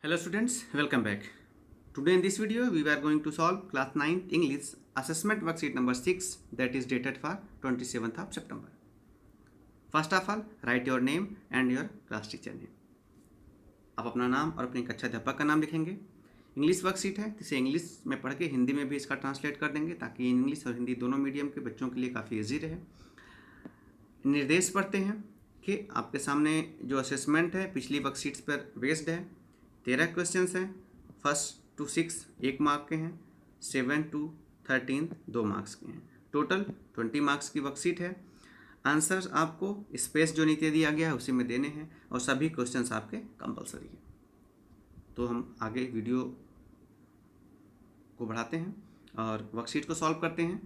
Hello students, welcome back. Today in this video we are going to solve class 9th English assessment worksheet number 6 that is dated for 27th of September. First of all, write your name and your class teacher name. आप अपना नाम और अपनी कक्षा अध्यापक का नाम लिखेंगे. इंग्लिश वर्कशीट है, इसे इंग्लिश में पढ़ के हिंदी में भी इसका ट्रांसलेट कर देंगे ताकि इंग्लिश और हिंदी दोनों मीडियम के बच्चों के लिए काफ़ी ईजी रहे. निर्देश पढ़ते हैं कि आपके सामने जो असेसमेंट है पिछली वर्कशीट्स पर बेस्ड है. 13 क्वेश्चन हैं. 1 to 6 1 मार्क के हैं. 7 to 13 2 मार्क्स के हैं. टोटल 20 मार्क्स की वर्कशीट है. आंसर्स आपको स्पेस जो नीचे दिया गया है उसी में देने हैं और सभी क्वेश्चंस आपके कंपलसरी हैं. तो हम आगे वीडियो को बढ़ाते हैं और वर्कशीट को सॉल्व करते हैं.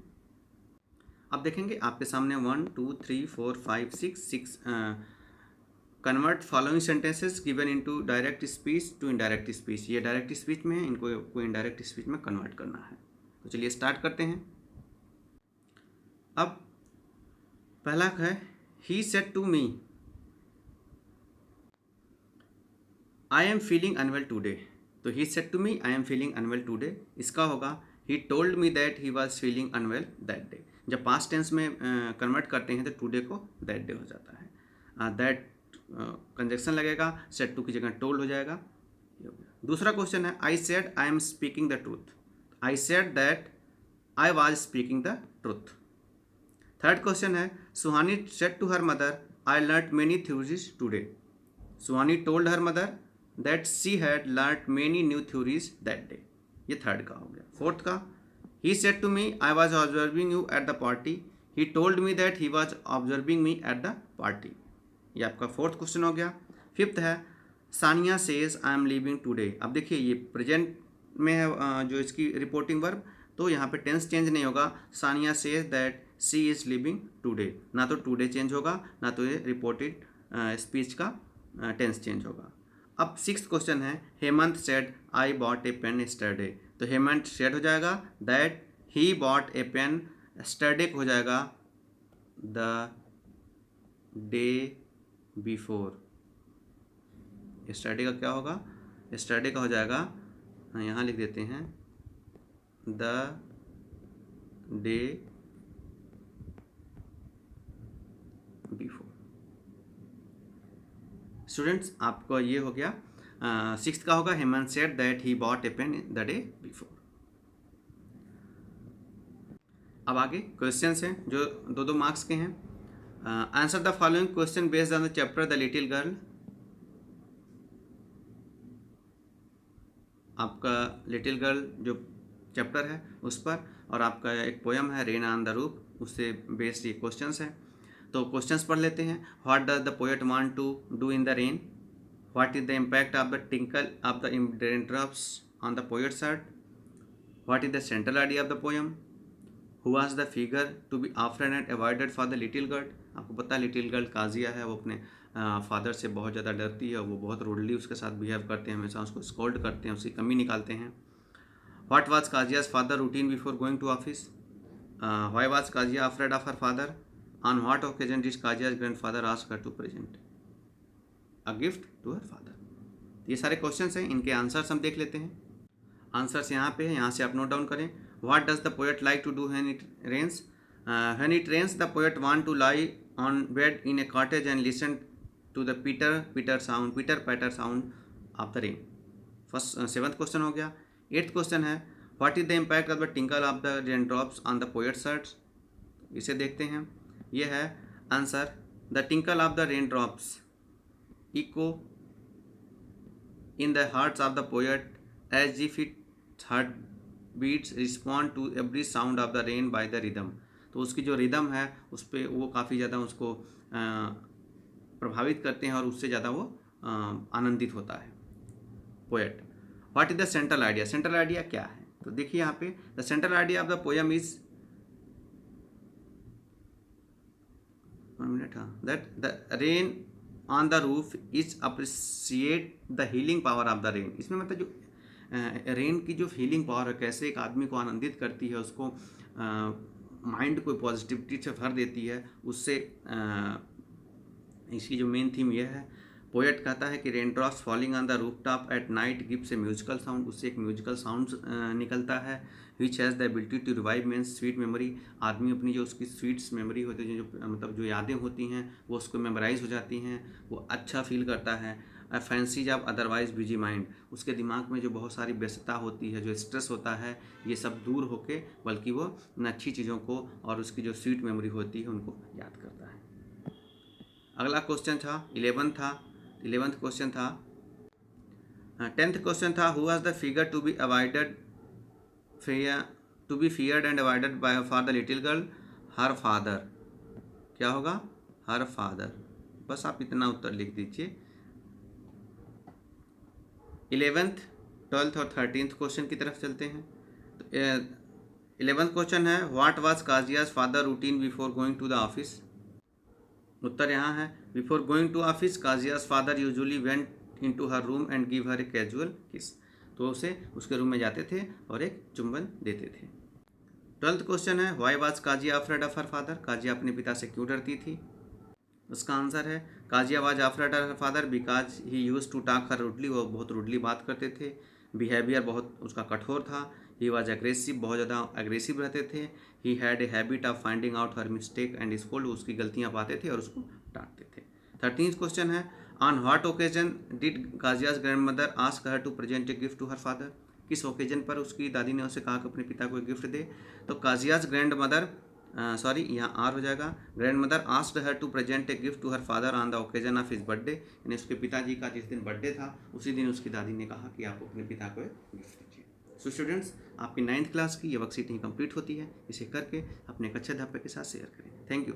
अब देखेंगे आपके सामने 1 2 3 4 5 6 convert following sentences given into direct speech to indirect speech. ये डायरेक्ट स्पीच में है, इनको इनडायरेक्ट स्पीच में कन्वर्ट करना है. तो चलिए स्टार्ट करते हैं. अब पहला है he said to me I am feeling unwell today. तो he said to me I am feeling unwell today. इसका होगा he told me that he was feeling unwell that day. जब पास्ट टेंस में कन्वर्ट करते हैं तो today को that day हो जाता है. दैट कंजक्शन लगेगा, सेड टू की जगह टोल्ड हो जाएगा. दूसरा क्वेश्चन है I said I am speaking the truth. I said that I was speaking the truth. Third question है Suhani said to her mother I learn many theories today. Suhani told her mother that she had learn many new theories that day. ये third का हो गया. Fourth का he said to me I was observing you at the party. He told me that he was observing me at the party. ये आपका fourth question हो गया. Fifth है Sania says I am leaving today. अब देखिए ये present में है जो इसकी रिपोर्टिंग वर्ब, तो यहाँ पे टेंस चेंज नहीं होगा. Sania says that she is living today. ना तो टुडे चेंज होगा ना तो ये रिपोर्टेड स्पीच का टेंस चेंज होगा. अब सिक्स्थ क्वेश्चन है Hemant said I bought a pen yesterday. तो हेमंत सेड हो जाएगा that he bought a pen. Yesterday हो जाएगा द डे बिफोर. यस्टरडे का क्या होगा? यस्टरडे का हो जाएगा, यहाँ लिख देते हैं द डे बिफोर. स्टूडेंट्स आपको ये हो गया. सिक्स्थ का होगा Hemant said that he bought a pen the day before. अब आगे क्वेश्चंस हैं जो 2-2 मार्क्स के हैं. Answer the following question based on the chapter the little girl. आपका लिटिल गर्ल जो चैप्टर है उस पर, और आपका एक पोयम है रेन ऑन द रूफ, उससे बेस्ड ये क्वेश्चंस हैं. तो क्वेश्चंस पढ़ लेते हैं. What does the poet want to do in the rain. What is the impact of the tinkle of the rain drops on the poet's heart. What is the central idea of the poem. Who was the figure to be afraid and avoided for the little girl. आपको पता है little girl काजिया है, वो अपने father से बहुत ज़्यादा डरती है, वो बहुत रूडली उसके साथ बिहेव करते हैं, हमेशा उसको स्कोल्ड करते हैं, उसकी कमी निकालते हैं. What was Kezia's father routine before going to office. Why was Kezia afraid of her father. On what occasion did Kezia's grandfather ask her to present a gift to her father. ये सारे questions हैं, इनके answers हम देख लेते हैं. Answers यहाँ पे है, यहाँ से आप नोट डाउन करें. What does the poet like to do when it rains. When it rains the poet want to lie on bed in a cottage and listen to the pitter patter sound of the rain. First 7th question हो गया. 8th question है what is the impact of the tinkle of the rain drops on the poet's hearts. इसे देखते हैं. ये है answer the tinkle of the rain drops echo in the hearts of the poet as if it heart beats respond to every sound of the rain by the rhythm. तो उसकी जो rhythm है उस पर वो काफ़ी ज़्यादा उसको प्रभावित करते हैं और उससे ज़्यादा वो आनंदित होता है poet. What is the central idea. Central idea क्या है? तो देखिए यहाँ पे the central idea of the poem is that the rain on the roof is appreciate the healing power of the rain. इसमें मतलब जो रेन की जो हीलिंग पावर है, कैसे एक आदमी को आनंदित करती है, उसको माइंड को पॉजिटिविटी से भर देती है, उससे इसकी जो मेन थीम यह है पोएट कहता है कि rain drops falling on the roof top at night gives a musical sound, उससे एक म्यूजिकल साउंड निकलता है। Which has the ability to revive means sweet memory, आदमी अपनी जो उसकी स्वीट्स मेमोरी होती है, जो मतलब जो यादें होती हैं वो उसको मेमोराइज हो जाती हैं, वो अच्छा फील करता है। A fancy job otherwise busy mind, उसके दिमाग में जो बहुत सारी व्यस्तता होती है, जो स्ट्रेस होता है, ये सब दूर होके बल्कि वो इन अच्छी चीज़ों को और उसकी जो स्वीट मेमोरी होती है उनको याद करता है। अगला क्वेश्चन था 11th क्वेश्चन था 10th क्वेश्चन था who was the figure to be avoided to be feared and avoided by for the little girl, her father. क्या होगा? Her father. बस आप इतना उत्तर लिख दीजिए। 11th 12th और 13th क्वेश्चन की तरफ चलते हैं। तो 11th क्वेश्चन है what was Kezia's father routine before going to the office. उत्तर यहाँ है before going to office Kezia's father usually went in to her room and give her a casual kiss, तो उसे उसके रूम में जाते थे और एक चुंबन देते थे। 12th क्वेश्चन है why was Kezia afraid of her father, Kezia अपने पिता से क्यों डरती थी। उसका आंसर है Kezia was afraid of her father because he use to talk her rudely, वो बहुत रूडली बात करते थे। बिहेवियर बहुत उसका कठोर था। ही वॉज एग्रेसिव, बहुत ज़्यादा एग्रेसिव रहते थे। He had a habit of finding out her mistake and scold, उसकी गलतियाँ पाते थे और उसको डांटते थे। 13th क्वेश्चन है on what occasion did Kezia's grand mother ask her to present a gift to her father, किस ओकेजन पर उसकी दादी ने उसे कहा कि अपने पिता को एक गिफ्ट दे। तो काजियाज ग्रैंड मदर यहाँ आर हो जाएगा, grand mother asked her to present a gift to her father on the occasion of his birthday, यानी उसके पिताजी का जिस दिन बर्थडे था उसी दिन उसकी दादी ने कहा कि आप अपने पिता को एक गिफ्ट दीजिए। सो स्टूडेंट्स, आपकी 9th क्लास की ये वर्कशीट ही कंप्लीट होती है। इसे करके अपने एक अच्छे अध्यापक के साथ शेयर करें। Thank you.